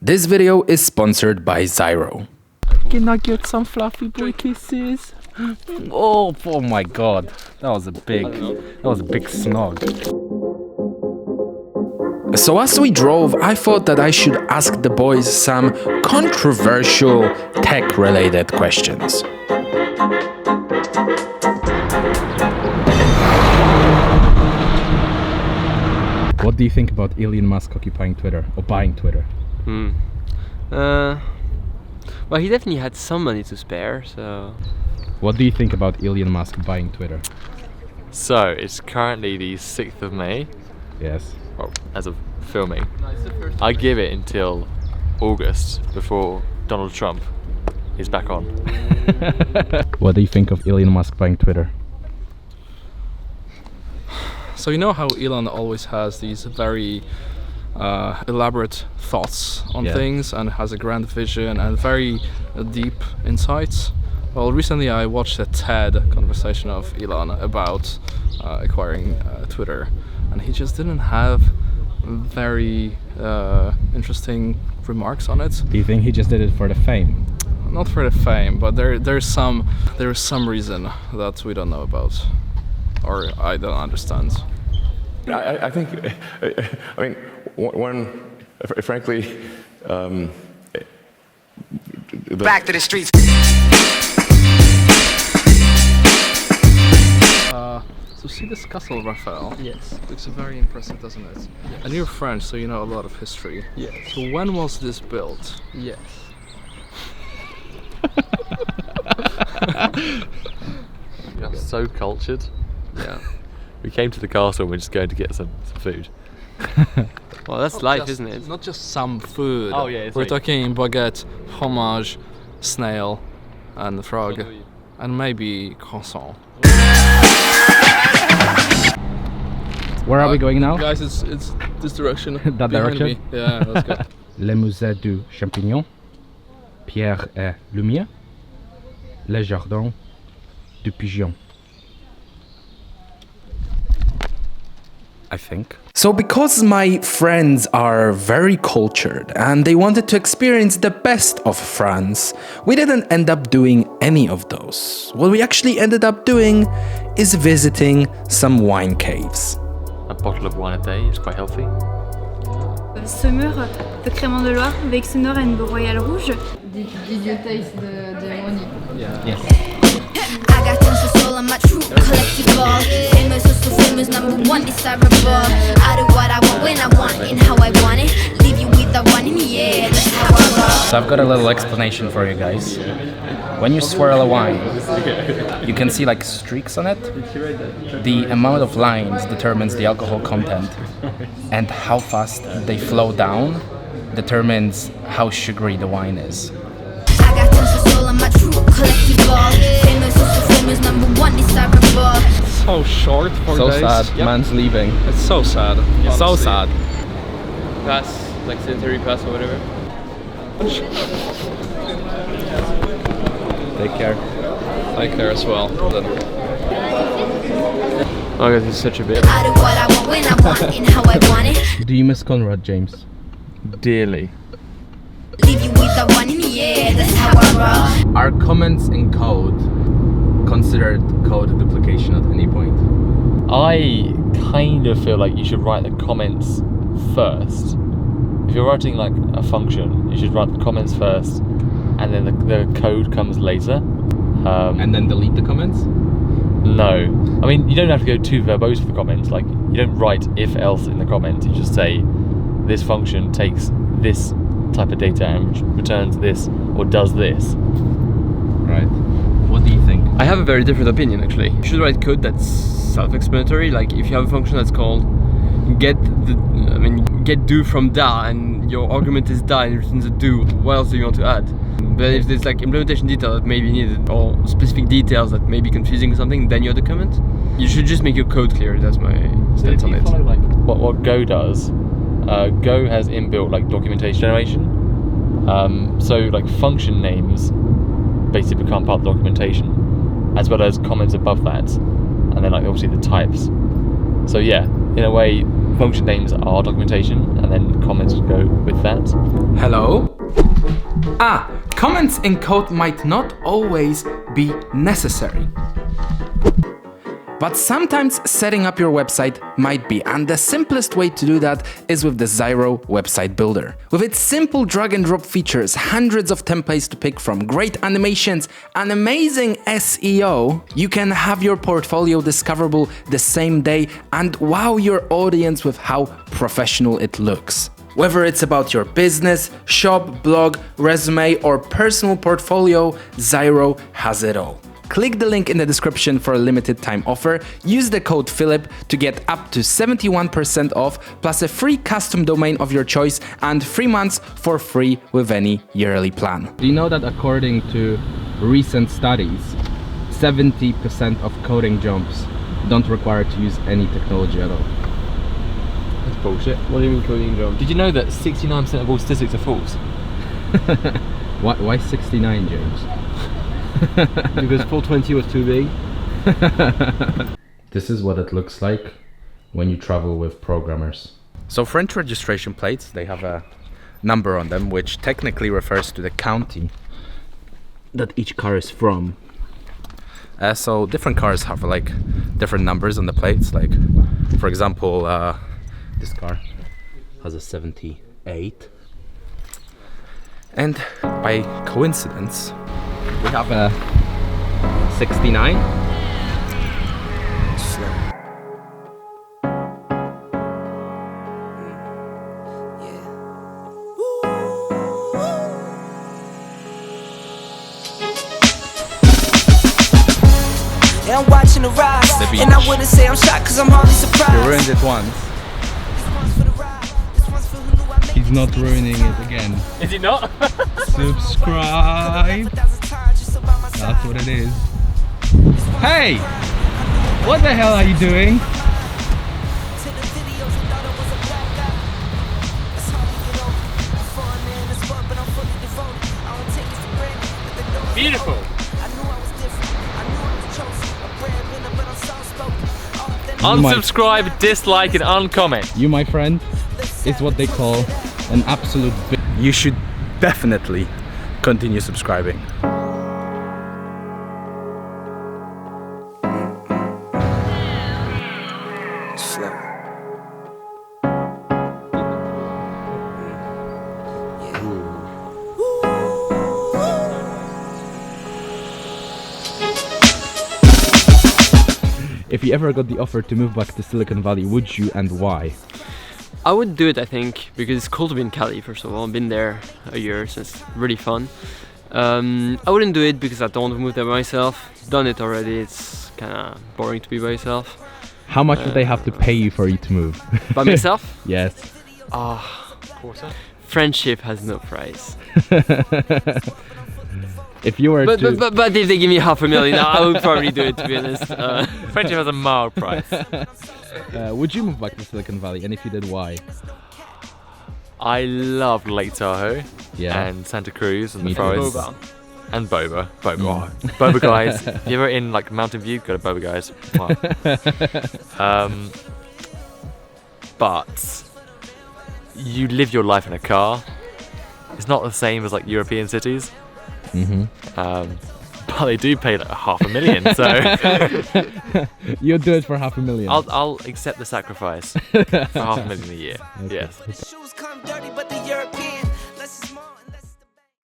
This video is sponsored by Zyro. Can I get some fluffy boy kisses? Oh my god, that was a big snog. So as we drove, I thought that I should ask the boys some controversial tech-related questions. What do you think about Elon Musk occupying Twitter or buying Twitter? Well, he definitely had some money to spare, so... What do you think about Elon Musk buying Twitter? So, it's currently the 6th of May. Yes. Well, as of filming. I give it until August before Donald Trump is back on. What do you think of Elon Musk buying Twitter? So you know how Elon always has these very elaborate thoughts on things and has a grand vision and very deep insights. Well, recently I watched a TED conversation of Elon about acquiring Twitter, and he just didn't have very interesting remarks on it. Do you think he just did it for the fame? Not for the fame, but there is some reason that we don't know about, or I don't understand. I think, I mean, frankly, back to the streets. So see this castle, Raphael? Yes. Looks very impressive, doesn't it? Yes. And you're French, so you know a lot of history. Yes. So when was this built? Yes. You're so cultured. Yeah. We came to the castle and we're just going to get some food. Well, that's life, isn't it? Not just some food. Oh, yeah, it's we're like- talking baguette, fromage, snail, and frog, and maybe croissant. Where are we going now? Guys, it's this direction. That behind direction? me. Yeah, let's go. Le musée du champignon, Pierre et Lumière, le jardin du pigeon. I think. So because my friends are very cultured and they wanted to experience the best of France, we didn't end up doing any of those. What we actually ended up doing is visiting some wine caves. A bottle of wine a day is quite healthy. Saumur de Crémant de Loire, Vexenor and Royal Rouge. Did you taste the honey? Yes. I got tons of soul on my true collectible. Famous, so famous, #1 desirable. I do what I want when I want and how I want it. Leave you with the one in the air, that's how I roll. So I've got a little explanation for you guys. When you swirl a wine, you can see like streaks on it. The amount of lines determines the alcohol content, and how fast they flow down determines how sugary the wine is. I got tons of soul on my true collectible. Famous, so famous, #1 desirable. So short for So days. sad, Yep. man's leaving. It's so sad. So Honestly. sad. Pass, like sanitary pass or whatever. Take care. Take care as well. Oh, guys, it's such a bit. I do what I want when I want and how I want it. Do you miss Conrad, James? Dearly. Leave you with the one in the air, that's how I roll. Are comments in code considered code duplication at any point? I kind of feel like you should write the comments first. If you're writing like a function, you should write the comments first, and then the code comes later. And then delete the comments? No. I mean, you don't have to go too verbose for the comments. Like, you don't write if else in the comments. You just say, this function takes this type of data and returns this or does this. Right. What do you think? I have a very different opinion, actually. You should write code that's self-explanatory. Like, if you have a function that's called get do from da, and your argument is da and it returns a do, what else do you want to add? But if there's like implementation detail that may be needed, or specific details that may be confusing or something, then you add the comment. You should just make your code clear. That's my stance on it. Like what Go does, Go has inbuilt like documentation generation. So like function names basically become part of the documentation, as well as comments above that, and then like obviously the types. So yeah, in a way, function names are documentation, and then comments go with that. Hello? Comments in code might not always be necessary. But sometimes setting up your website might be, and the simplest way to do that is with the Zyro website builder. With its simple drag and drop features, hundreds of templates to pick from, great animations, and amazing SEO, you can have your portfolio discoverable the same day and wow your audience with how professional it looks. Whether it's about your business, shop, blog, resume, or personal portfolio, Zyro has it all. Click the link in the description for a limited time offer. Use the code Filip to get up to 71% off, plus a free custom domain of your choice and 3 months for free with any yearly plan. Do you know that according to recent studies, 70% of coding jobs don't require to use any technology at all? That's bullshit. What do you mean coding job? Did you know that 69% of all statistics are false? Why 69, James? Because 420 was too big. This is what it looks like when you travel with programmers. So French registration plates, they have a number on them, which technically refers to the county that each car is from. So different cars have like different numbers on the plates. Like, for example, this car has a 78. And by coincidence, we have a 69. And I'm watching the rise, and I wouldn't say I'm shocked cause I'm hardly surprised. You ruined it once. He's not ruining it again. Is he not? Subscribe. That's what it is. Hey! What the hell are you doing? Beautiful. Unsubscribe, dislike, and uncomment. You, my friend, is what they call an absolute You should definitely continue subscribing. If you ever got the offer to move back to Silicon Valley, would you, and why? I would do it, I think, because it's cool to be in Cali, first of all. I've been there a year, so it's really fun. I wouldn't do it because I don't want to move there by myself. Done it already, it's kind of boring to be by yourself. How much would they have to pay you for you to move? By myself? Yes. Quarter? Friendship has no price. If you were but if they give me $500,000, I would probably do it, to be honest. Friendship has a mild price. Would you move back to Silicon Valley, and if you did, why? I love Lake Tahoe and Santa Cruz and the forests. Boba. And Boba. Boba guys. If you're ever in like Mountain View, go to Boba guys. Wow. But you live your life in a car. It's not the same as like European cities. But they do pay like $500,000, so you'll do it for $500,000. I'll accept the sacrifice for $500,000 a year. Okay. Yes.